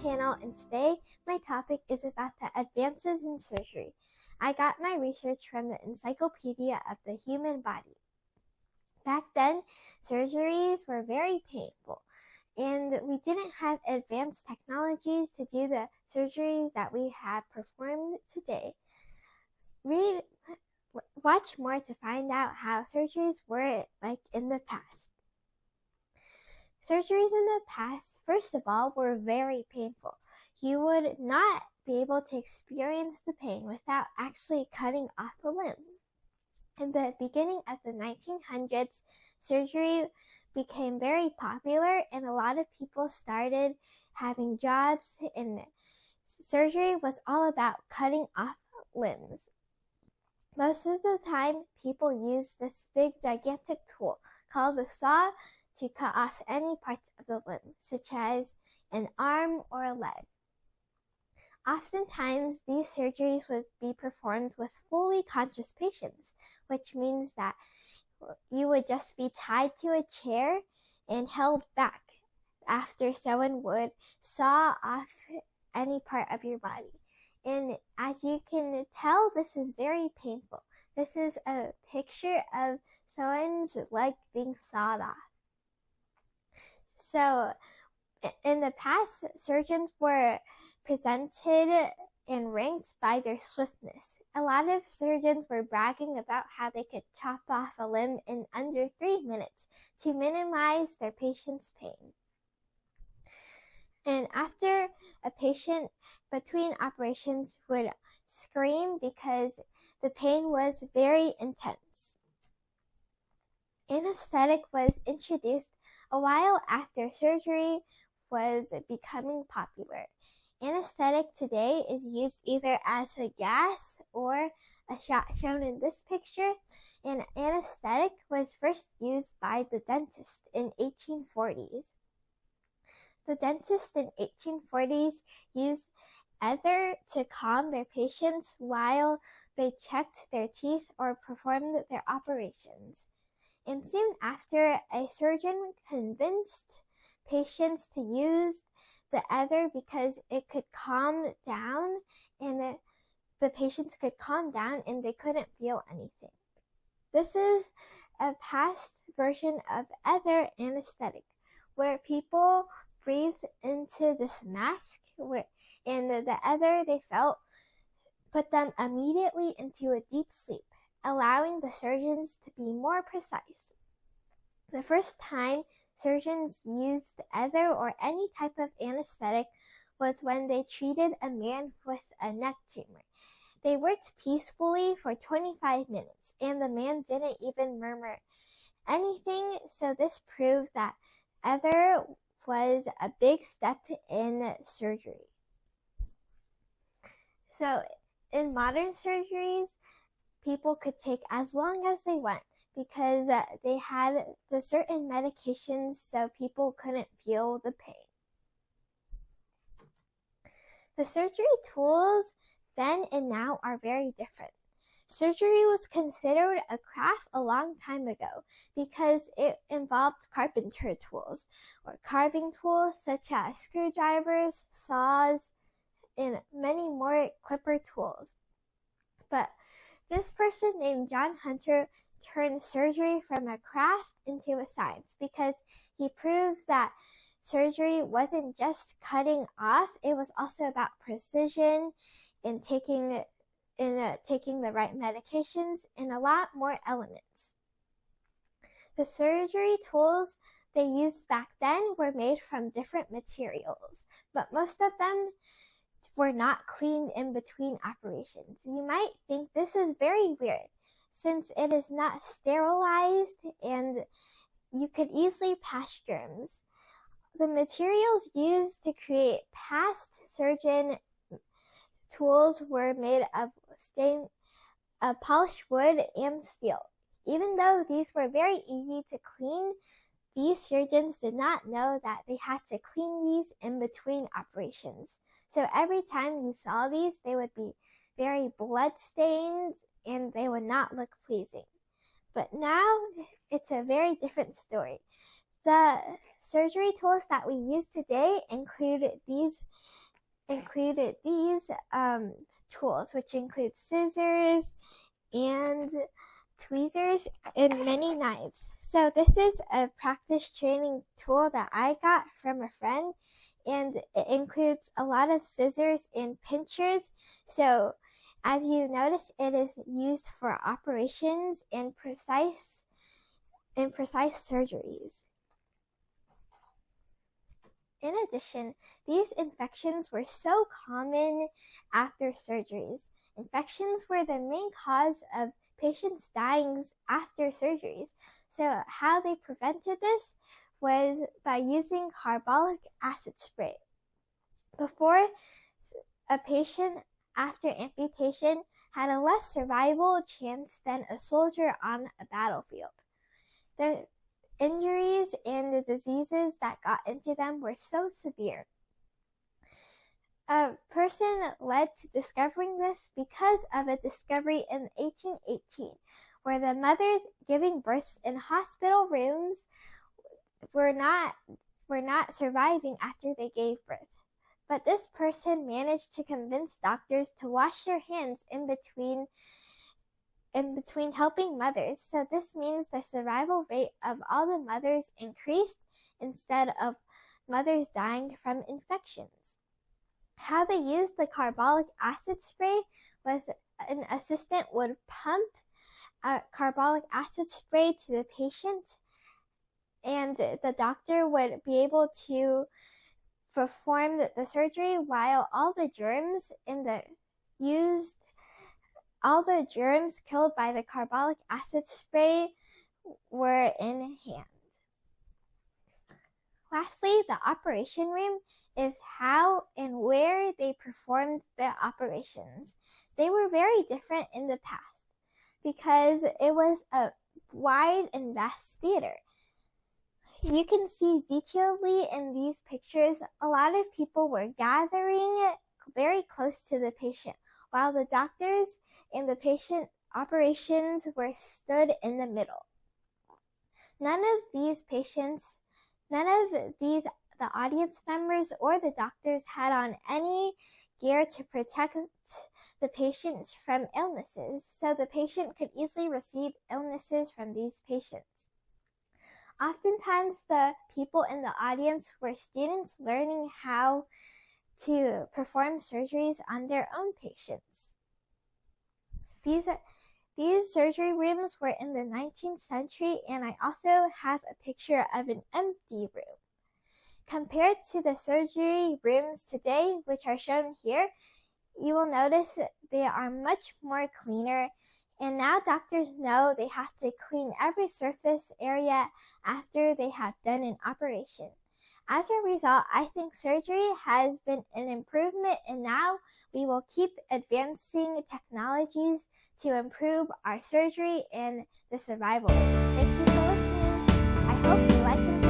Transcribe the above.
channel, and today my topic is about the advances in surgery. I got my research from the Encyclopedia of the Human Body. Back then, surgeries were very painful, and we didn't have advanced technologies to do the surgeries that we have performed today. Watch more to find out how surgeries were like in the past. Surgeries in the past, first of all, were very painful. You would not be able to experience the pain without actually cutting off a limb. In the beginning of the 1900s, surgery became very popular and a lot of people started having jobs, and surgery was all about cutting off limbs. Most of the time, people used this big gigantic tool called a saw to cut off any parts of the limb, such as an arm or a leg. Oftentimes, these surgeries would be performed with fully conscious patients, which means that you would just be tied to a chair and held back after someone would saw off any part of your body. And as you can tell, this is very painful. This is a picture of someone's leg being sawed off. So, in the past, surgeons were presented and ranked by their swiftness. A lot of surgeons were bragging about how they could chop off a limb in under 3 minutes to minimize their patient's pain. And after a patient between operations would scream because the pain was very intense. Anesthetic was introduced a while after surgery was becoming popular. Anesthetic today is used either as a gas or a shot shown in this picture, and anesthetic was first used by the dentist in 1840s. The dentists in 1840s used ether to calm their patients while they checked their teeth or performed their operations. And soon after, a surgeon convinced patients to use the ether because it could calm down, and the patients could calm down and they couldn't feel anything. This is a past version of ether anesthetic, where people breathe into this mask, and the ether they felt put them immediately into a deep sleep, allowing the surgeons to be more precise. The first time surgeons used ether or any type of anesthetic was when they treated a man with a neck tumor. They worked peacefully for 25 minutes, and the man didn't even murmur anything, so this proved that ether was a big step in surgery. So, in modern surgeries, people could take as long as they want because they had the certain medications so people couldn't feel the pain. The surgery tools then and now are very different. Surgery was considered a craft a long time ago because it involved carpenter tools or carving tools such as screwdrivers, saws, and many more clipper tools. But this person named John Hunter turned surgery from a craft into a science because he proved that surgery wasn't just cutting off, it was also about precision and taking the right medications and a lot more elements. The surgery tools they used back then were made from different materials, but most of them were not cleaned in between operations. You might think this is very weird, since it is not sterilized and you could easily pass germs. The materials used to create past surgeon tools were made of polished wood and steel. Even though these were very easy to clean, these surgeons did not know that they had to clean these in between operations. So every time you saw these, they would be very blood-stained and they would not look pleasing. But now it's a very different story. The surgery tools that we use today included these tools, which include scissors and tweezers and many knives. So this is a practice training tool that I got from a friend, and it includes a lot of scissors and pinchers. So as you notice, it is used for operations and precise surgeries. In addition, these infections were so common after surgeries. Infections were the main cause of patients dying after surgeries. So how they prevented this was by using carbolic acid spray. Before, a patient after amputation had a less survival chance than a soldier on a battlefield. The injuries and the diseases that got into them were so severe. A person led to discovering this because of a discovery in 1818, where the mothers giving births in hospital rooms were not surviving after they gave birth. But this person managed to convince doctors to wash their hands in between helping mothers. So this means the survival rate of all the mothers increased instead of mothers dying from infections. How they used the carbolic acid spray was an assistant would pump carbolic acid spray to the patient, and the doctor would be able to perform the surgery while all the germs killed by the carbolic acid spray were in hand. Lastly, the operation room is how and where they performed the operations. They were very different in the past because it was a wide and vast theater. You can see detailedly in these pictures, a lot of people were gathering very close to the patient, while the doctors and the patient operations were stood in the middle. None of the audience members or the doctors had on any gear to protect the patients from illnesses, so the patient could easily receive illnesses from these patients. Oftentimes, the people in the audience were students learning how to perform surgeries on their own patients. These surgery rooms were in the 19th century, and I also have a picture of an empty room. Compared to the surgery rooms today, which are shown here, you will notice they are much more cleaner, and now doctors know they have to clean every surface area after they have done an operation. As a result, I think surgery has been an improvement, and now we will keep advancing technologies to improve our surgery and the survival rates. Thank you for listening. I hope you like and